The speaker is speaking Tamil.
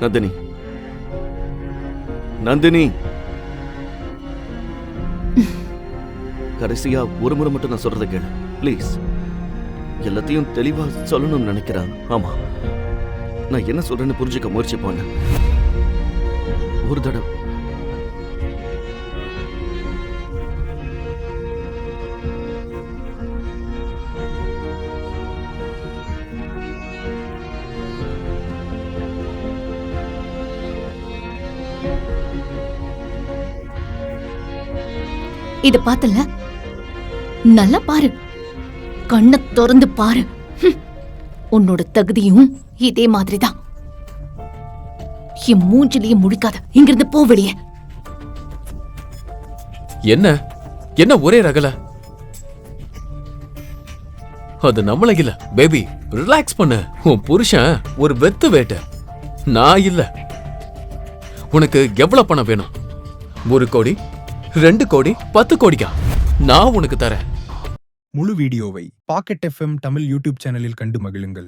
நந்தினி, நந்தினி, கடைசியா ஒரு முறை மட்டும் நான் சொல்றதை கேளு ப்ளீஸ். எல்லாத்தையும் தெளிவா சொல்லணும்னு நினைக்கிறேன். ஆமா, நான் என்ன சொல்றேன்னு புரிஞ்சுக்க முயற்சி பண்ண. ஒரு தடவை இத பாத்தல, நல்லா பாரு, கண்ணை திறந்து பாரு. உன்னோட தகுதியும் இதே மாதிரிதான். என் மூஞ்சிலேயே முழிக்காத, இங்கிருந்து போ வெளியே. என்ன என்ன ஒரே ரகல? அது நம்மள இல்ல பேபி, ரிலாக்ஸ் பண்ணு. உன் புருஷன் ஒரு வெத்து வேட்ட, நான் இல்ல. உனக்கு எவ்வளவு பணம் வேணும்? 1 கோடி, 2 கோடி, 10 கோடிக்கா? நான் உனக்கு தரேன். முழு வீடியோவை பாக்கெட் FM தமிழ் யூடியூப் சேனலில் கண்டு மகிழுங்கள்.